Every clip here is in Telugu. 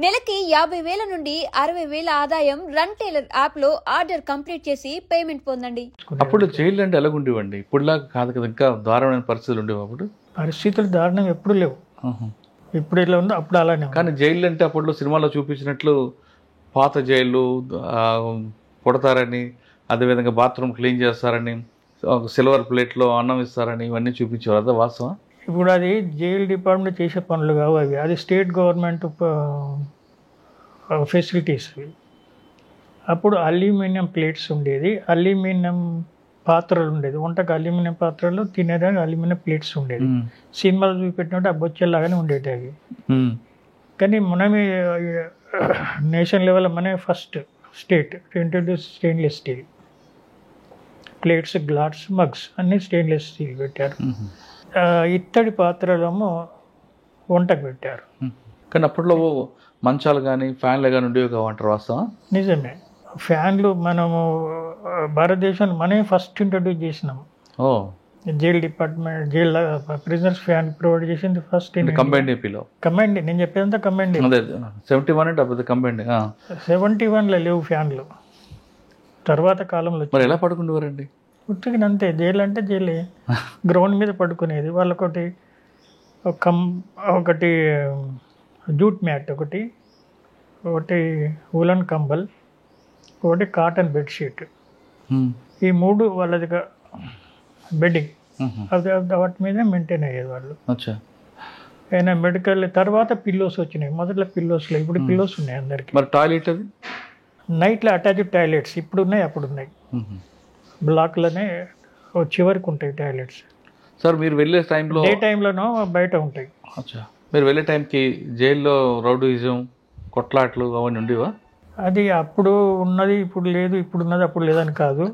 నెలకి 50,000 నుండి 60,000 ఆదాయం రన్ టైలర్ యాప్లో ఆర్డర్ కంప్లీట్ చేసి పేమెంట్ పొందండి. అప్పుడు జైలు అంటే ఎలాగుండేవండి? ఇప్పుడులాగా కాదు కదా, ఇంకా దారుణమైన పరిస్థితులు ఉండేవి అప్పుడు. పరిస్థితులు దారుణం ఎప్పుడు లేవు. ఇప్పుడు ఎలా ఉందో అప్పుడు అలానే. కానీ జైలు అంటే అప్పట్లో సినిమాలో చూపించినట్లు పాత జైలు కొడతారని, అదేవిధంగా బాత్రూమ్ క్లీన్ చేస్తారని, సిల్వర్ ప్లేట్లో అన్నం ఇస్తారని ఇవన్నీ చూపించేవారు. అదే వాస్తవం? ఇప్పుడు అది జైలు డిపార్ట్మెంట్ చేసే పనులు కావు అవి. అది స్టేట్ గవర్నమెంట్ ఫెసిలిటీస్. అప్పుడు అల్యూమినియం ప్లేట్స్ ఉండేది, అల్యూమినియం పాత్రలు ఉండేది, వంటకు అల్యూమినియం పాత్రలు, తినేదానికి అల్యూమినియం ప్లేట్స్ ఉండేది. సినిమాలు చూపెట్టినట్టు ఆ బొచ్చెల్లాగానే ఉండేవి అవి. కానీ మనమే నేషన్ లెవెల్ మనమే first state introduce stainless steel plates, glass, mugs అన్నీ స్టెయిన్లెస్ స్టీల్ పెట్టారు. ఇత్తడి పాత్రలేమో వంటకు పెట్టారు. కానీ అప్పట్లో మంచాలు కానీ ఫ్యాన్లు కానీ ఉండేవి కావంటారు, వాస్తవం? నిజమే. ఫ్యాన్లు మనము భారతదేశంలో మనమే ఫస్ట్ ఇంట్రడ్యూస్ చేసినాము. Oh, jail department jail prisoners fan provide చేసింది ఫస్ట్. కంబైండ్ ఏపీలో కంబైండ్, నేను చెప్పేదంతా కంబైండ్. 71 అంటే అప్పుడు కంబైండ్. 71లో లేవు ఫ్యాన్లు, తర్వాత కాలంలో. మరి ఎలా పడుకునేవారండి? ఉట్టిగా అంతే. జైలు అంటే జైలే, గ్రౌండ్ మీద పడుకునేది. వాళ్ళకొకటి ఒకటి జూట్ మ్యాట్, ఒకటి ఉలన్ కంబల్, ఒకటి కాటన్ బెడ్షీట్, ఈ మూడు వాళ్ళది బెడ్డింగ్. వాటి మీద మెయింటైన్ అయ్యేది వాళ్ళు. అయినా మెడికల్ తర్వాత పిల్లోస్ వచ్చినాయి. మొదట్లో పిల్లోస్లో, ఇప్పుడు పిల్లోస్ ఉన్నాయి అందరికి. మరి టాయిలెట్ అది నైట్లో అటాచ్డ్ టాయిలెట్స్ ఇప్పుడు ఉన్నాయి, అప్పుడు ఉన్నాయి. బ్లాక్లోనే చివరికి ఉంటాయి టాయిలెట్స్. సార్ మీరు వెళ్ళే టైంలో, డే టైంలోనో బయట ఉంటాయి. మీరు వెళ్ళే టైంకి జైల్లో రౌడీయిజం, కొట్లాట్లు అవన్నీ ఉండేవా? అది అప్పుడు ఉన్నది ఇప్పుడు లేదు, ఇప్పుడు ఉన్నది అప్పుడు లేదని కాదు.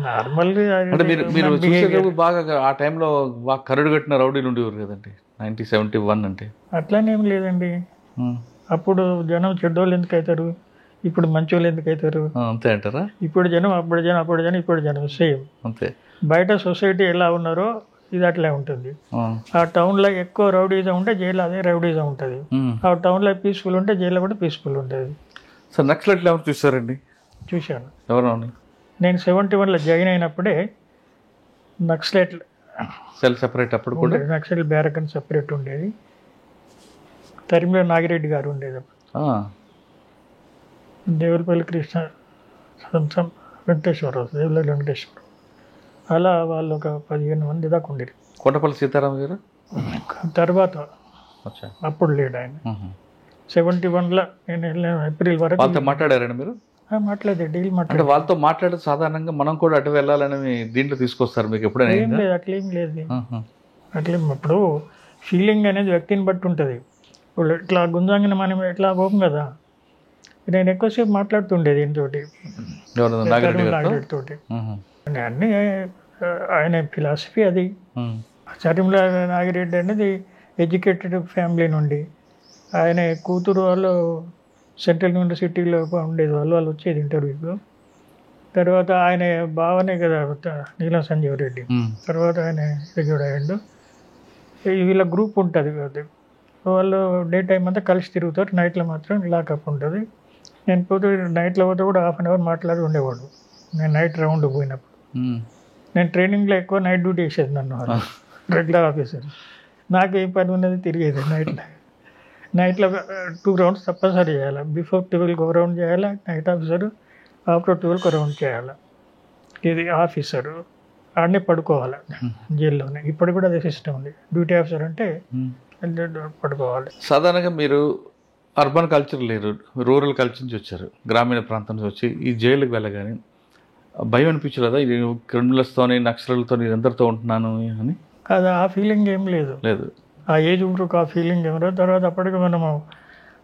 నార్మల్ అంటే మీరు చూసేటప్పుడు బాగా ఆ టైంలో బాగా కరడు కట్టిన రౌడీలు ఉండేవారు కదండి 1971 అంటే. అట్లానేం లేదండి. అప్పుడు జనం చెడ్డోళ్ళు ఎందుకు అవుతారు, ఇప్పుడు మంచి వాళ్ళు ఎందుకు అవుతారు? అంతే అంటారా? ఇప్పుడు జనం, అప్పుడు జనం, అప్పుడు జనం, ఇప్పుడు జనం సేమ్. అంతే. బయట సొసైటీ ఎలా ఉన్నారో ఇది అట్లే ఉంటుంది. ఆ టౌన్లో ఎక్కువ రౌడీజం ఉంటే జైల్లో అదే రౌడీజం ఉంటుంది. ఆ టౌన్లో పీస్ఫుల్ ఉంటే జైల్లో కూడా పీస్ఫుల్ ఉంటుంది. సార్ నక్సలైట్లు ఎవరు చూసారండి? చూశాను. ఎవరు? నేను 71లో జాయిన్ అయినప్పుడే నక్సలైట్ సెల్ సెపరేట్. అప్పుడు కూడా నక్సలైట్ బ్యారక్ అని సెపరేట్ ఉండేది. తరిమిలో నాగిరెడ్డి గారు ఉండేది అప్పుడు. దేవులపల్లి కృష్ణ, వెంకటేశ్వరరావు, దేవులపల్లి వెంకటేశ్వరరావు, అలా వాళ్ళు ఒక 15 మంది దాకా ఉండేది. కోటపల్లి సీతారాం గారు తర్వాత అప్పుడు లేడు ఆయన. 71లో నేను వెళ్ళిన ఏప్రిల్ వరకు. వాళ్ళతో మాట్లాడారండి మీరు? మాట్లాడే డీల్ అంటే వాళ్ళతో మాట్లాడే సాధారణంగా మనం కూడా అటు వెళ్ళాలని దీంట్లో తీసుకొస్తారు మీకు ఎప్పుడైనా? ఏం లేదు, అట్లేం లేదు. అట్లేం. ఇప్పుడు ఫీలింగ్ అనేది వ్యక్తిని బట్టి ఉంటుంది. ఇప్పుడు ఇట్లా గుంజంగిన మనం ఎట్లా పోం కదా. నేను ఎక్కువసేపు మాట్లాడుతుండేది ఈయనతోటి, నాగిరెడ్డితోటి. అన్నీ ఆయన ఫిలాసఫీ అది. చరిమల నాగిరెడ్డి అనేది ఎడ్యుకేటెడ్ ఫ్యామిలీ నుండి, ఆయన కూతురు వాళ్ళు సెంట్రల్ యూనివర్సిటీలో ఉండేది. వాళ్ళు వచ్చేది ఇంటర్వ్యూకు. తర్వాత ఆయన బావనే కదా నీలం సంజీవ్ రెడ్డి. తర్వాత ఆయన ఎగ్జిక్యూటివ్ అయ్యాడు. వీళ్ళ గ్రూప్ ఉంటుంది కదా, వాళ్ళు డే టైం అంతా కలిసి తిరుగుతారు, నైట్లో మాత్రం లాకప్ ఉంటుంది. నేను పోతే నైట్లో పోతే కూడా ½ అన్ అవర్ మాట్లాడి ఉండేవాడు. నేను నైట్ రౌండ్ పోయినప్పుడు. నేను ట్రైనింగ్లో ఎక్కువ నైట్ డ్యూటీ వేసేది నన్ను, రెగ్యులర్ ఆఫీసర్. నాకు ఏం పని ఉన్నది తిరిగేది నైట్లో 2 రౌండ్స్ తప్పనిసరి చేయాలి. బిఫోర్ 12కి ఒక రౌండ్ చేయాలి నైట్ ఆఫీసరు, ఆఫ్టర్ 12కి ఒక రౌండ్ చేయాలి. ఇది ఆఫీసరు ఆడనే పడుకోవాలి జైల్లోనే. ఇప్పుడు కూడా అదే సిస్టమ్ ఉంది. డ్యూటీ ఆఫీసర్ అంటే పడుకోవాలి. సాధారణంగా మీరు అర్బన్ కల్చర్ లేరు, రూరల్ కల్చర్ నుంచి వచ్చారు, గ్రామీణ ప్రాంతం నుంచి వచ్చి ఈ జైలుకి వెళ్ళగానే భయం అనిపించలేదా? ఇది క్రిమినల్స్తోని, నక్సలతో, అందరితో ఉంటున్నాను అని? కాదు, ఆ ఫీలింగ్ ఏం లేదు. ఆ ఏజ్ గ్రూప్ ఆ ఫీలింగ్ ఏం లేదు. తర్వాత అప్పటికి మనము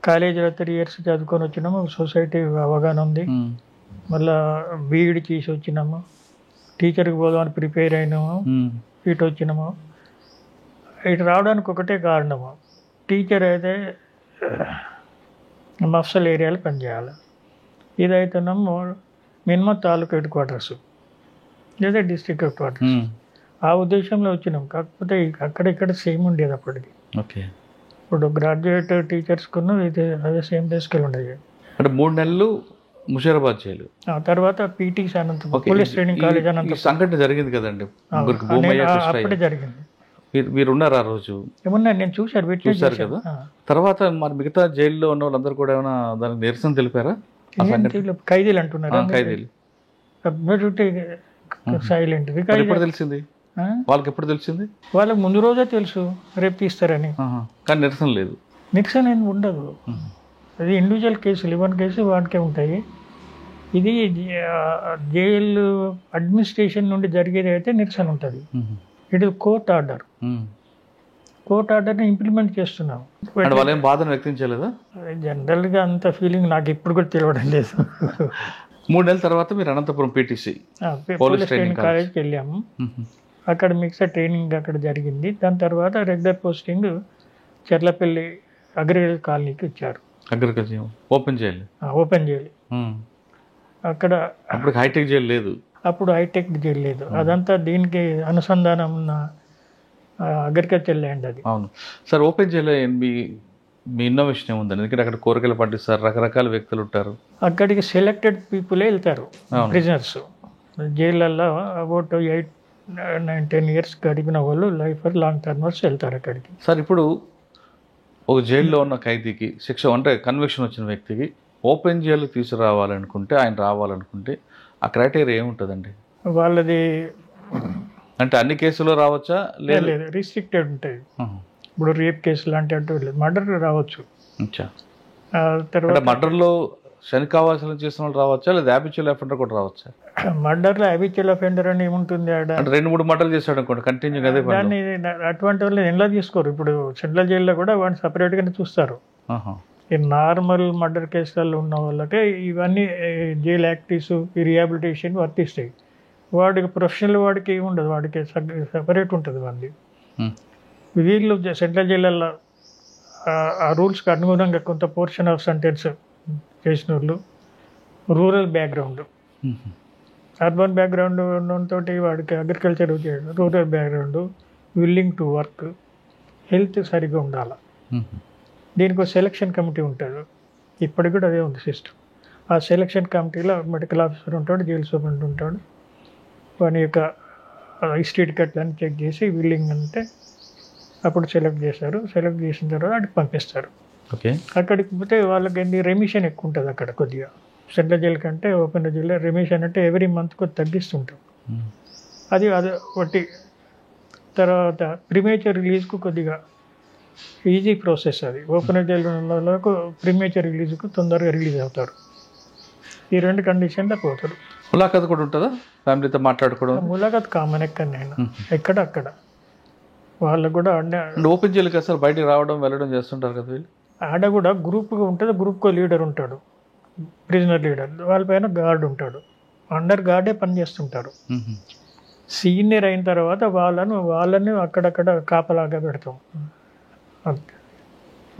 కాలేజీలో 3 years చదువుకొని వచ్చినాము, సొసైటీ అవగాహన ఉంది. మళ్ళా బీఈడి చేసి వచ్చినాము, టీచర్కి పోదామని ప్రిపేర్ అయినాము, ఇటు వచ్చినాము. ఇటు రావడానికి ఒకటే కారణము, టీచర్ అయితే మఫ్సల్ ఏరియాలో పనిచేయాలి. ఇదైతేనేమో మినిమం తాలూకా హెడ్ క్వార్టర్స్ లేదా డిస్ట్రిక్ట్ హెడ్ క్వార్టర్స్. ఆ ఉద్దేశంలో వచ్చినాం. కాకపోతే అక్కడ ఇక్కడ సేమ్ ఉండేది అప్పటికి. ఓకే. ఇప్పుడు గ్రాడ్యుయేట్ టీచర్స్కున్న ఇది అదే సేమ్ డే స్కేల్ ఉండేది. అంటే 3 నెలలు ముషీరాబాద్ జైలు. ఆ తర్వాత PTC Anantapur okay. Police training college ఈ అనంతపురం సంఘటన జరిగింది కదండి, ముగ్గురికి భూమయ్య, కృష్ణయ్య. అప్పుడే జరిగింది. మీరు ఉన్నారు ఆ రోజు? ఏమన్నా నేను చూశారు, విట్నెస్ చూశారు చేశాను. కదా. తర్వాత మరి మిగతా జైల్లో ఉన్న వాళ్ళందరూ కూడా ఏమైనా దానికి నిరసన తెలిపారా? ఖైదీలు అంటున్నారు, ఖైదీలు సైలెంట్. మరి ఎప్పుడు తెలిసింది వాళ్ళకి? ఎప్పుడు తెలిసింది? వాళ్ళకి ముందు రోజే తెలుసు రేపు తీస్తారని, కానీ నిరసన లేదు. నిరసన ఏం ఉండదు. అది ఇండివిజువల్ కేసులు, 11 కేసులు వాటికే ఉంటాయి. ఇది జైలు అడ్మినిస్ట్రేషన్ నుండి జరిగేది అయితే నిరసన ఉంటుంది. It is court order. Court ఆర్డర్ని ఇంప్లిమెంట్ చేస్తున్నాం. వాళ్ళు ఏం బాధను వ్యక్తం చేయలేదా? జనరల్గా అంత ఫీలింగ్ నాకు ఇప్పుడు కూడా తెలియడం లేదు. 3 నెలల తర్వాత మీరు అనంతపురం పీటీసీ పోలీస్ ట్రైనింగ్ కాలేజ్కి వెళ్ళాము. అక్కడ మిక్సర్ ట్రైనింగ్ అక్కడ జరిగింది. దాని తర్వాత రెగ్యులర్ పోస్టింగ్ చెర్లపల్లి అగ్రికల్చర్ కాలనీకి ఇచ్చారు. Agriculture open jail. Open jail అక్కడ. అప్పుడు హైటెక్ జైలు లేదు. అప్పుడు హైటెక్ జైలు లేదు. అదంతా దీనికి అనుసంధానం ఉన్న అగ్రికల్చర్ ల్యాండ్ అది. అవును సార్. ఓపెన్ జైలు మీ ఇన్నోవేషన్ ఏముందండి? ఎందుకంటే అక్కడ కూరగాయలు పండిస్తారు, రకరకాల వ్యక్తులు ఉంటారు. అక్కడికి సెలెక్టెడ్ పీపులే వెళ్తారు, ప్రిజనర్స్. జైళ్ళల్లో అబౌట్ 8-10 years గడిపిన వాళ్ళు లైఫ్ లాంగ్ టర్మర్స్ వెళ్తారు అక్కడికి. సార్ ఇప్పుడు ఒక జైల్లో ఉన్న ఖైదీకి శిక్ష అంటే కన్విక్షన్ వచ్చిన వ్యక్తికి ఓపెన్ జైలు తీసుకురావాలనుకుంటే, ఆయన రావాలనుకుంటే ఆ క్రైటీరియా ఏముంటుందండి? వాళ్ళది అంటే అన్ని కేసులో రావచ్చా? లేదు, రిస్ట్రిక్టెడ్ ఉంటాయి. ఇప్పుడు రేప్ కేసు లాంటి అంటూ లేదు, మర్డర్ రావచ్చు. తర్వాత మర్డర్లో శని కావాల్సిన చేసిన వాళ్ళు రావచ్చా, లేదా హ్యాబిచువల్ అఫెండర్ కూడా రావచ్చా? మర్డర్లో హ్యాబిచువల్ అఫెండర్ అని ఏముంటుంది? అంటే 2-3 మర్డర్లు చేశాడు అనుకోండి కంటిన్యూ, అదే దాన్ని అటువంటి వాళ్ళు ఎలా తీసుకోరు. ఇప్పుడు సెంట్రల్ జైల్లో కూడా వాడిని సపరేట్గానే చూస్తారు. ఈ నార్మల్ మర్డర్ కేసులలో ఉన్న వాళ్ళకే ఇవన్నీ జైల్ యాక్టివ్స్, ఈ రిహాబిలిటేషన్ వర్తిస్తాయి. వాడికి ప్రొఫెషనల్ వాడికి ఏమి ఉండదు, వాడికి సపరేట్ ఉంటుంది వాడిని. వీళ్ళు సెంట్రల్ జైళ్ళల్లో ఆ రూల్స్కి అనుగుణంగా కొంత పోర్షన్ ఆఫ్ సెంటెన్స్ చేసిన వాళ్ళు రూరల్ బ్యాక్గ్రౌండ్, అర్బన్ బ్యాక్గ్రౌండ్ తోటి వాడికి అగ్రికల్చర్ చేయడం, rural background, willing to work, health సరిగ్గా ఉండాలి. దీనికి ఒక సెలక్షన్ కమిటీ ఉంటుంది, ఇప్పటికి కూడా అదే ఉంది సిస్టమ్. ఆ సెలక్షన్ కమిటీలో మెడికల్ ఆఫీసర్ ఉంటాడు, జైలు సూపరింటెండెంట్ ఉంటాడు. వాని యొక్క హిస్టరీ కట్లని చెక్ చేసి విల్లింగ్ అంటే అప్పుడు సెలెక్ట్ చేస్తారు. సెలెక్ట్ చేసిన తర్వాత అక్కడికి పంపిస్తారు. ఓకే. అక్కడికి పోతే వాళ్ళకి రెమిషన్ ఎక్కువ ఉంటుంది అక్కడ కొద్దిగా. సెంట్రల్ జైలు కంటే ఓపెన్ జైల్లో రెమిషన్ అంటే ఎవ్రీ మంత్ కొద్ది తగ్గిస్తుంటాం. అది ఒకటి. తర్వాత ప్రీమేచర్ రిలీజ్కు కొద్దిగా ఈజీ ప్రాసెస్ అది. ఓపెన్ జైలుకు ప్రీమేచర్ రిలీజ్కు తొందరగా రిలీజ్ అవుతారు. ఈ 2 కండిషన్లో పోతారు. ములాఖాత్ కూడా ఉంటుందా? ఫ్యామిలీతో మాట్లాడుకోవడం? ములాఖాత్ కామన్ ఎక్కడైనా, ఎక్కడ అక్కడ వాళ్ళు కూడా ఓపెన్ జైలుకి అసలు బయటికి రావడం వెళ్ళడం చేస్తుంటారు కదా వీళ్ళు. ఆడ కూడా గ్రూప్గా ఉంటుంది, గ్రూప్కో లీడర్ ఉంటాడు, ప్రిజనర్ లీడర్. వాళ్ళపైన గార్డ్ ఉంటాడు, అండర్ గార్డే పనిచేస్తుంటారు. సీనియర్ అయిన తర్వాత వాళ్ళని అక్కడక్కడ కాపలాగా పెడతాం.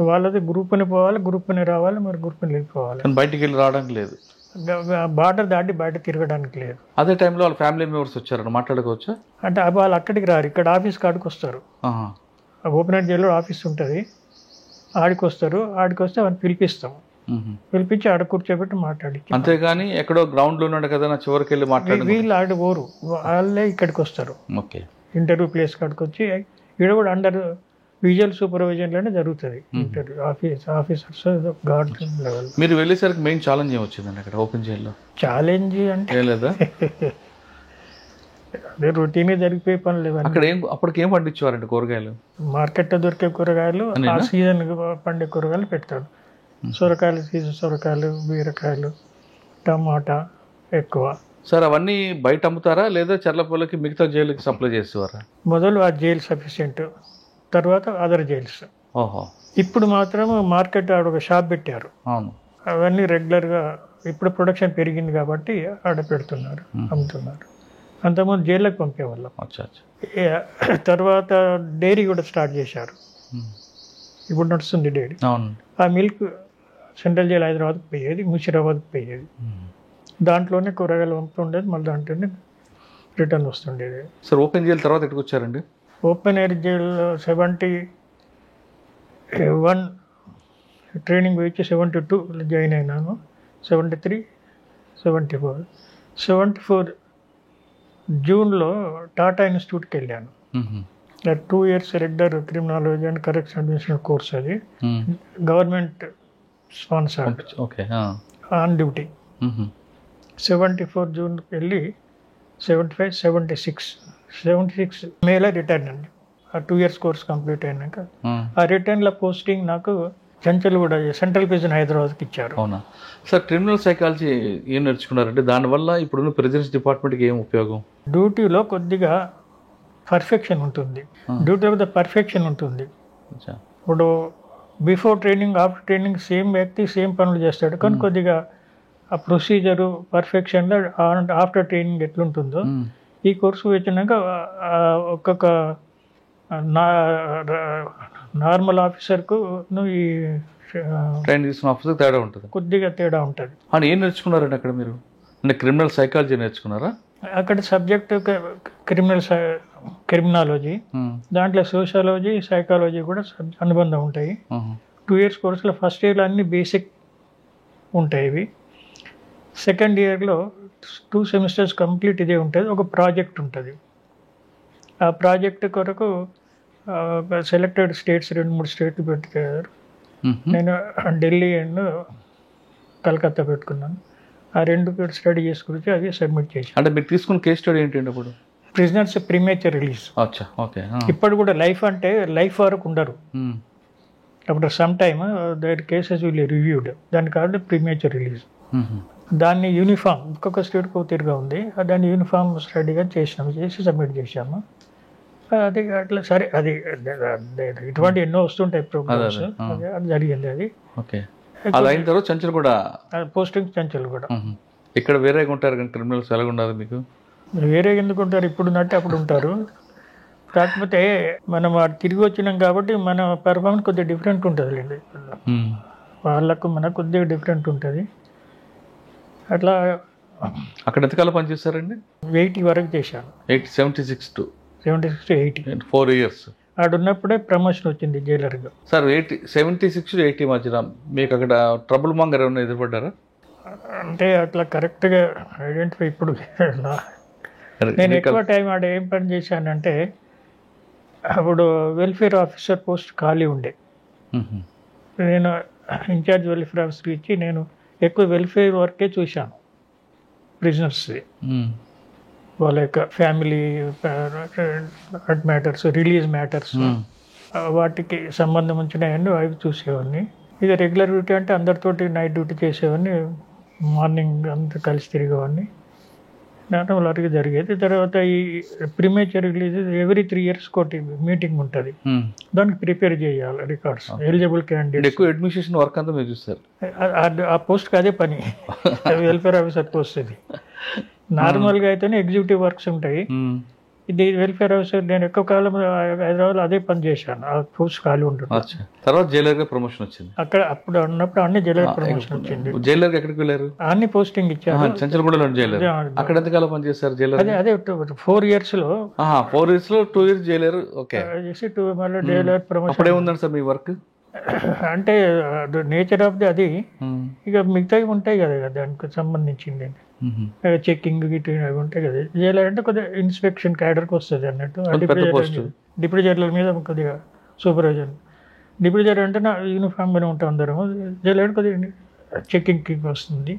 వాళ్ళది గ్రూప్ని పోవాలి, గ్రూప్ని రావాలి, మరి గ్రూప్ని వెళ్ళిపోవాలి. బయటికి వెళ్ళి రావడానికి లేదు, బార్డర్ దాటి బయట తిరగడానికి లేదు. అదే టైంలో వాళ్ళ ఫ్యామిలీ మెంబర్స్ వచ్చారని మాట్లాడుకోవచ్చా? అంటే వాళ్ళు అక్కడికి రారు, ఇక్కడ ఆఫీస్ కాడికి వస్తారు. ఓపెన్ జైల్లో ఆఫీస్ ఉంటుంది, ఆడికి వస్తారు. ఆడికి వస్తే వాళ్ళని పిలిపిస్తాం, పిలిపించి ఆడ కూర్చోబెట్టి మాట్లాడి. అంతేగాని ఎక్కడో గ్రౌండ్లో ఉన్నాడు కదా నా చివరికి వెళ్ళి మాట్లాడి వీళ్ళు ఆడ పోరు, వాళ్ళే ఇక్కడికి వస్తారు. ఓకే. ఇంటర్వ్యూ ప్లేస్ కాడికి వచ్చి ఇక్కడ కూడా అండర్ విజువల్ సూపర్విజన్లోనే జరుగుతుంది ఇంటర్వ్యూ. Officers gourd level. మీరు వెళ్ళేసరికి మెయిన్ ఛాలెంజ్ ఏమొచ్చిందండి అక్కడ ఓపెన్ జైల్లో? ఛాలెంజ్ అంటే లేదా అదే రొటీన్ జరిగిపోయే పనులు లేవు. అక్కడ అప్పటికి ఏం పండించేవారండి కూరగాయలు? మార్కెట్లో దొరికే కూరగాయలు, ఆ సీజన్ పండే కూరగాయలు పెడతాడు. సొరకాయలు సీజన్ సొరకాయలు, బీరకాయలు, టమాటా ఎక్కువ. సార్ అవన్నీ బయట అమ్ముతారా లేదా చర్లపల్లికి మిగతా జైలుకి సప్లై చేసేవారా? మొదలు ఆ జైలు సఫిషియెంట్, తర్వాత అదర్ జైల్స్. ఓహో. ఇప్పుడు మాత్రం మార్కెట్ ఆడ ఒక షాప్ పెట్టారు. అవును. అవన్నీ రెగ్యులర్గా ఇప్పుడు ప్రొడక్షన్ పెరిగింది కాబట్టి ఆడ పెడుతున్నారు, అమ్ముతున్నారు. అంతకుముందు జైల్లోకి పంపేవాళ్ళం. తర్వాత డైరీ కూడా స్టార్ట్ చేశారు, ఇప్పుడు నడుస్తుంది డైరీ. ఆ మిల్క్ సెంట్రల్ జైలు హైదరాబాద్కి పోయేది, ముషీరాబాద్కి పోయేది. దాంట్లోనే కూరగాయలు పంపుతుండేది, మళ్ళీ దాంట్లోనే రిటర్న్ వస్తుండేది. సార్ ఓపెన్ జైలు తర్వాత ఎక్కడికి వచ్చారండి? Open air jail one training వచ్చి 72 జాయిన్ అయినాను. 73, 74, 74 జూన్లో టాటా ఇన్స్టిట్యూట్కి వెళ్ళాను. 2 years regular criminology and correction administration course, అది గవర్నమెంట్ స్పాన్సర్డ్, ఆన్ డ్యూటీ. 74 జూన్కి వెళ్ళి 75, 76 మేలో రిటర్న్ అండి. ఆ 2 years కోర్స్ కంప్లీట్ అయినాక ఆ రిటర్న్లో పోస్టింగ్ నాకు చంచల్గూడ సెంట్రల్ ప్రిజన్ హైదరాబాద్కి ఇచ్చారు. అవునా సార్? క్రిమినల్ సైకాలజీ ఏం నేర్చుకున్నారంటే దానివల్ల ఇప్పుడున్న ప్రిజన్స్ డిపార్ట్మెంట్కి ఏం ఉపయోగం? డ్యూటీలో కొద్దిగా పర్ఫెక్షన్ ఉంటుంది, డ్యూటీలో పర్ఫెక్షన్ ఉంటుంది. ఇప్పుడు before training, after training same వ్యక్తి సేమ్ పనులు చేస్తాడు, కానీ కొద్దిగా ఆ ప్రొసీజరు పర్ఫెక్షన్లో ఆఫ్టర్ ట్రైనింగ్ ఎట్లుంటుందో ఈ కోర్సు వచ్చినాక ఒక్కొక్క నార్మల్ ఆఫీసర్కు ఈ ట్రైన్ తీసుకున్న ఆఫీసర్ తేడా ఉంటుంది, కొద్దిగా తేడా ఉంటుంది. అని ఏం నేర్చుకున్నారండి అక్కడ మీరు? అంటే క్రిమినల్ సైకాలజీ నేర్చుకున్నారా? అక్కడ సబ్జెక్ట్ క్రిమినాలజీ, దాంట్లో సోషాలజీ, సైకాలజీ కూడా అనుబంధం ఉంటాయి. 2 years కోర్సులో ఫస్ట్ ఇయర్లో అన్ని బేసిక్ ఉంటాయి ఇవి. సెకండ్ ఇయర్లో 2 semesters కంప్లీట్ ఇదే ఉంటుంది. ఒక ప్రాజెక్ట్ ఉంటుంది. ఆ ప్రాజెక్ట్ కొరకు సెలెక్టెడ్ స్టేట్స్ 2-3 స్టేట్లు పెట్టుకారు. నేను ఢిల్లీ అండ్ కలకత్తా పెట్టుకున్నాను. ఆ 2 స్టడీ చేసి గురించి అది సబ్మిట్ చేసి. అంటే మీరు తీసుకున్న కేస్ స్టడీ ఏంటంటే అప్పుడు ప్రిజనర్స్ ప్రీమేచర్ రిలీజ్. ఓకే. ఇప్పుడు కూడా లైఫ్ అంటే లైఫ్ వరకు ఉండరు. అప్పుడు some time their cases will reviewed, దాని కాబట్టి ప్రీమేచర్ రిలీజ్. దాన్ని యూనిఫామ్ ఒక్కొక్క స్టేట్కి ఒక తీరుగా ఉంది, దాన్ని యూనిఫామ్ స్టడీగా చేసి సబ్మిట్ చేశాము. అది అట్లా సరే, అది ఇటువంటి ఎన్నో వస్తుంటాయి ప్రోగ్రామ్స్, అది జరిగింది. అది ఓకే. అది అయిన తర్వాత చంచల్ కూడా పోస్టింగ్ చంచల్ కూడా. ఇక్కడ వేరేగా ఉంటారు కానీ క్రిమినల్స్ ఎలాగ ఉన్నారు మీకు? వేరే ఎందుకు ఉంటారు, ఇప్పుడు ఉన్నట్టు అప్పుడు ఉంటారు. కాకపోతే మనం తిరిగి వచ్చినాం కాబట్టి మన పెర్ఫార్మెన్స్ కొద్దిగా డిఫరెంట్ ఉంటుంది అండి. వాళ్ళకు మనకు కొద్దిగా డిఫరెంట్ ఉంటుంది. అట్లా అక్కడ ఎంతకాలం పనిచేస్తారండి? 80 వరకు చేశాను. 76 to 80 4 years. ఆడున్నప్పుడే ప్రమోషన్ వచ్చింది జైలర్గా. సార్ 76 to 80 మధ్యన మీకు అక్కడ ట్రబుల్ మాంగర్ ఏమైనా ఎదురుపడ్డారా? అంటే అట్లా కరెక్ట్గా ఐడెంటిఫై ఇప్పుడు నేను ఎక్కువ టైం ఆడ ఏం పని చేశానంటే, అప్పుడు వెల్ఫేర్ ఆఫీసర్ పోస్ట్ ఖాళీ ఉండే. నేను ఇన్ఛార్జ్ వెల్ఫేర్ ఆఫీసర్ ఇచ్చి నేను ఎక్కువ వెల్ఫేర్ వర్కే చూశాను. ప్రిజనర్స్ది, వాళ్ళ యొక్క ఫ్యామిలీ మ్యాటర్స్, రిలీజ్ మ్యాటర్స్, వాటికి సంబంధం ఉంచినవన్నీ అవి చూసేవాడిని. ఇక రెగ్యులర్ డ్యూటీ అంటే అందరితోటి నైట్ డ్యూటీ చేసేవాడిని, మార్నింగ్ అంతా కలిసి తిరిగేవాడిని. నార్మల్ వరకు జరిగేది. తర్వాత ఈ ప్రీమేచర్ రిలీజ్ ఎవ్రీ 3 years కోటి మీటింగ్ ఉంటుంది, దానికి ప్రిపేర్ చేయాలి రికార్డ్స్, ఎలిజిబుల్ క్యాండిడేట్. ఎక్కువ అడ్మినిస్ట్రేషన్ వర్క్ అంతా మీరు చూస్తారు. ఆ పోస్ట్కి అదే పని, వెల్ఫేర్ ఆఫీసర్ పోస్ట్. అది నార్మల్గా అయితేనే ఎగ్జిక్యూటివ్ వర్క్స్ ఉంటాయి. ఇది వెల్ఫేర్ ఆఫీసర్. నేను ఎక్కువ కాలం హైదరాబాద్లో అదే పని చేశాను. ఆ పోస్ట్ ఖాళీ ఉంటుంది. తర్వాత జైలర్గా ప్రమోషన్ వచ్చింది. అక్కడ అప్పుడు ఉన్నప్పుడు అన్ని జైలర్ ప్రమోషన్ వచ్చింది. జైలర్కి ఎక్కడికి వెళ్ళారు? అన్ని పోస్టింగ్ ఇచ్చారు. చంచల్గూడలో జైలర్. అక్కడ ఎంతకాలం పనిచేస్తారు జైలర్? అదే 4 years లో 4 years లో 2 years జైలర్. ఓకే. చేసి మళ్ళీ జైలర్ ప్రమోషన్. అప్పుడే ఉందండి సార్ మీ వర్క్? అంటే నేచర్ ఆఫ్ ది అది. ఇక మిగతావి ఉంటాయి కదా దానికి సంబంధించింది, చెక్కింగ్ గిట్ అవి ఉంటాయి కదా. జైలర్ అంటే కొద్దిగా ఇన్స్పెక్షన్ క్యాడర్కి వస్తుంది అన్నట్టు. డిప్యూటీ జైలర్ మీద కొద్దిగా సూపర్వైజర్. డిప్యూటీ జైలర్ అంటే నా యూనిఫామ్ మీద ఉంటాం అందరము. జైలర్ కొద్దిగా చెక్కింగ్కి వస్తుంది.